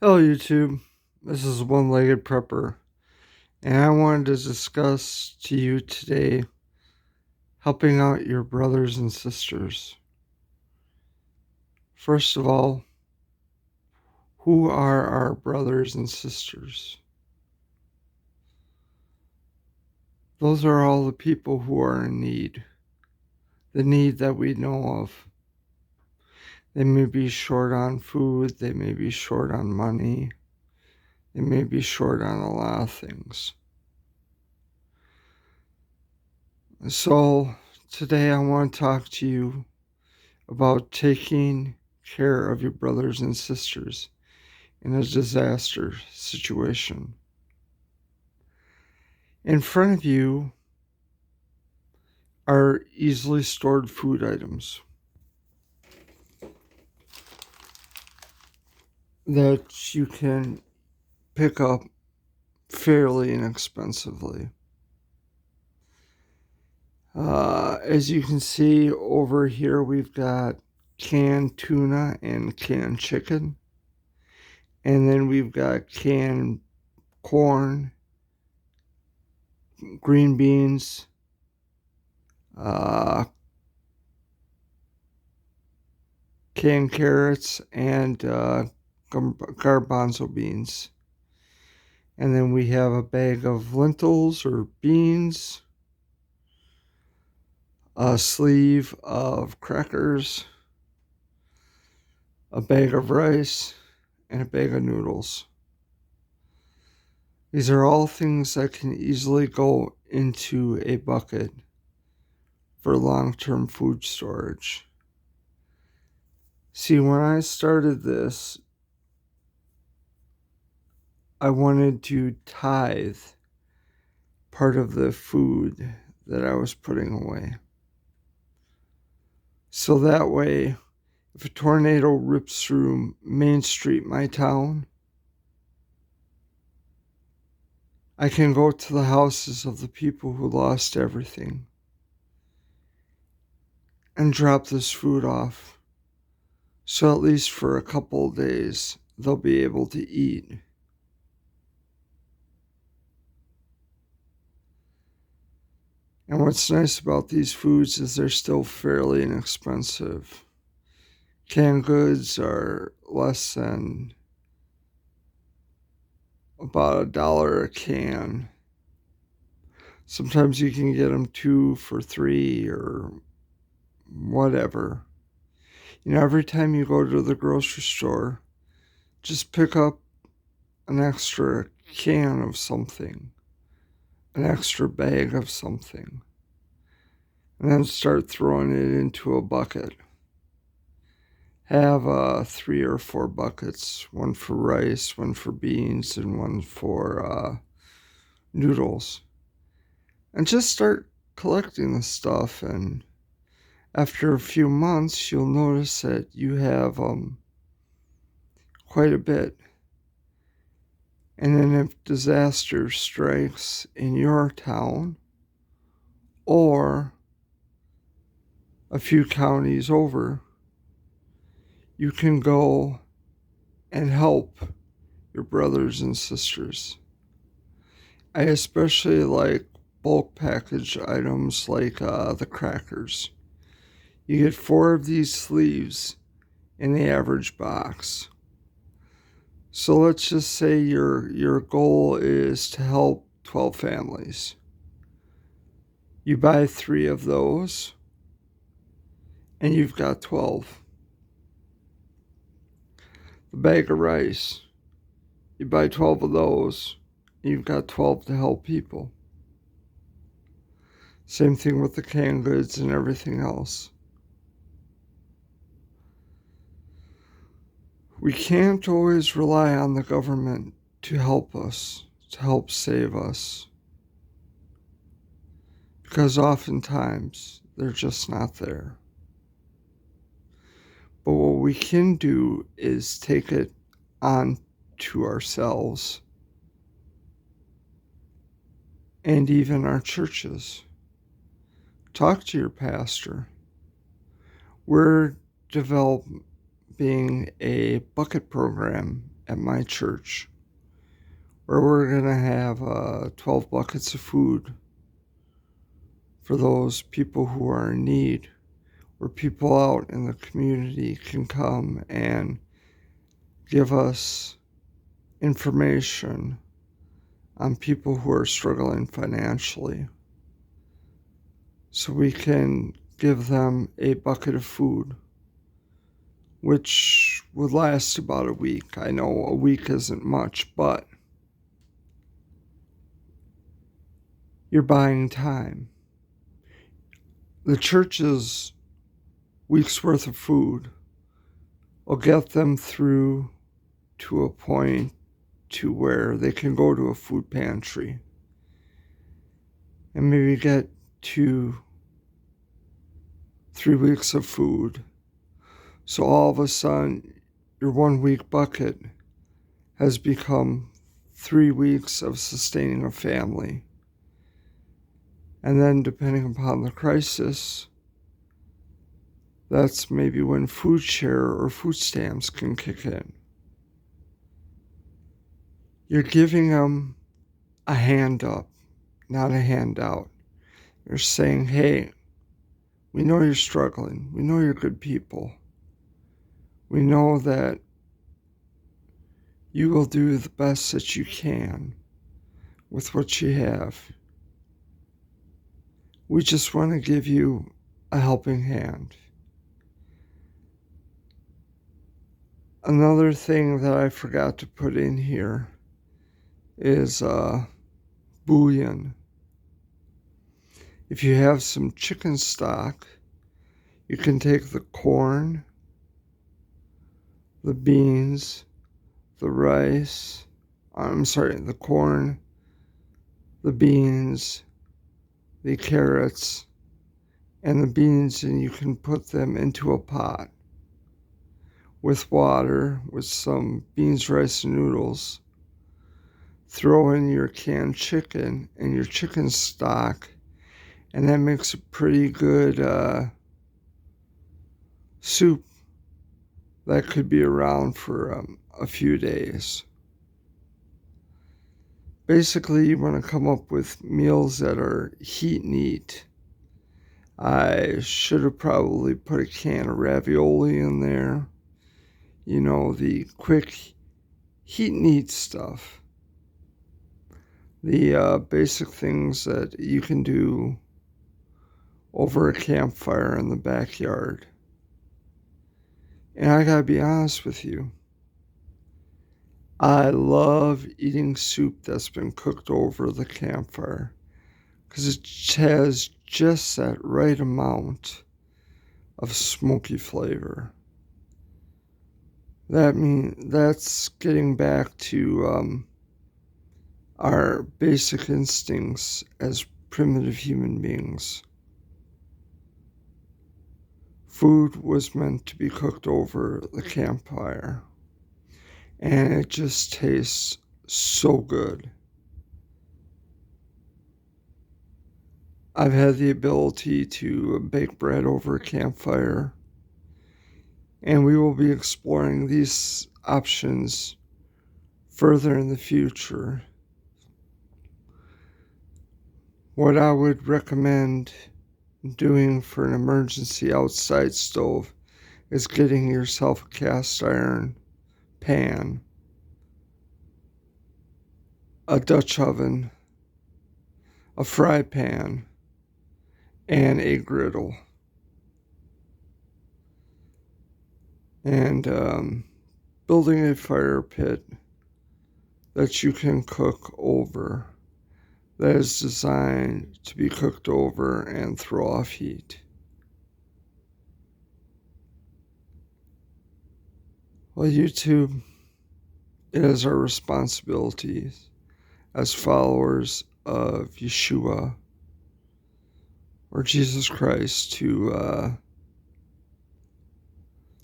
Hello, YouTube. This is One Legged Prepper, and I wanted to discuss to you today helping out your brothers and sisters. First of all, who are our brothers and sisters? Those are all the people who are in need, the need that we know of. They may be short on food, they may be short on money, they may be short on a lot of things. So, today I want to talk to you about taking care of your brothers and sisters in a disaster situation. In front of you are easily stored food items that you can pick up fairly inexpensively. As you can see over here, we've got canned tuna and canned chicken. And then we've got canned corn, green beans, uh, canned carrots, and garbanzo beans. And then we have a bag of lentils or beans, a sleeve of crackers, a bag of rice, and a bag of noodles. These are all things that can easily go into a bucket for long-term food storage. See, when I started this, I wanted to tithe part of the food that I was putting away. So that way, if a tornado rips through Main Street, my town, I can go to the houses of the people who lost everything and drop this food off. So at least for a couple of days, they'll be able to eat. And what's nice about these foods is they're still fairly inexpensive. Canned goods are less than about $1 a can. Sometimes you can get them 2 for $3 or whatever. Every time you go to the grocery store, just pick up an extra can of something, an extra bag of something, and then start throwing it into a bucket. Have 3 or 4 buckets, one for rice, one for beans, and one for noodles. And just start collecting the stuff, and after a few months, you'll notice that you have quite a bit. And then if disaster strikes in your town or a few counties over, you can go and help your brothers and sisters. I especially like bulk package items like the crackers. You get 4 of these sleeves in the average box. So let's just say your goal is to help 12 families. You buy 3 of those, and you've got 12. The bag of rice, you buy 12 of those, and you've got 12 to help people. Same thing with the canned goods and everything else. We can't always rely on the government to help us, to help save us, because oftentimes they're just not there. But what we can do is take it on to ourselves and even our churches. Talk to your pastor. We're developing a bucket program at my church, where we're going to have 12 buckets of food for those people who are in need, where people out in the community can come and give us information on people who are struggling financially, so we can give them a bucket of food, which would last about a week. I know a week isn't much, but you're buying time. The church's week's worth of food will get them through to a point to where they can go to a food pantry and maybe get 3 weeks of food. So all of a sudden, your 1 week bucket has become 3 weeks of sustaining a family. And then, depending upon the crisis, that's maybe when food share or food stamps can kick in. You're giving them a hand up, not a handout. You're saying, hey, we know you're struggling. We know you're good people. We know that you will do the best that you can with what you have. We just want to give you a helping hand. Another thing that I forgot to put in here is bouillon. If you have some chicken stock, you can take the corn, the beans, the rice, the corn, the beans, the carrots, and the beans, and you can put them into a pot with water, with some beans, rice, and noodles. Throw in your canned chicken and your chicken stock, and that makes a pretty good soup that could be around for a few days. Basically, you want to come up with meals that are heat and eat. I should have probably put a can of ravioli in there. You know, the quick heat and eat stuff. The basic things that you can do over a campfire in the backyard. And I gotta be honest with you, I love eating soup that's been cooked over the campfire, because it has just that right amount of smoky flavor. That's getting back to our basic instincts as primitive human beings. Food was meant to be cooked over the campfire, and it just tastes so good. I've had the ability to bake bread over a campfire, and we will be exploring these options further in the future. What I would recommend doing for an emergency outside stove is getting yourself a cast iron pan, a Dutch oven, a fry pan, and a griddle. And building a fire pit that you can cook over, that is designed to be cooked over and throw off heat. Well, YouTube, it is our responsibility as followers of Yeshua or Jesus Christ to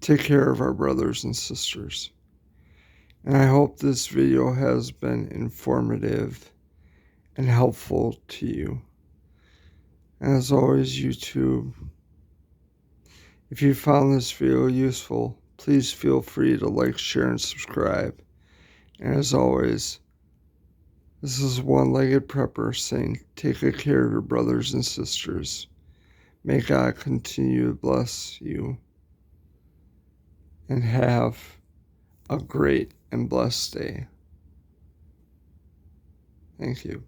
take care of our brothers and sisters. And I hope this video has been informative and helpful to you. And as always, YouTube, if you found this video useful, please feel free to like, share, and subscribe. And as always, this is One-Legged Prepper saying, take good care of your brothers and sisters. May God continue to bless you and have a great and blessed day. Thank you.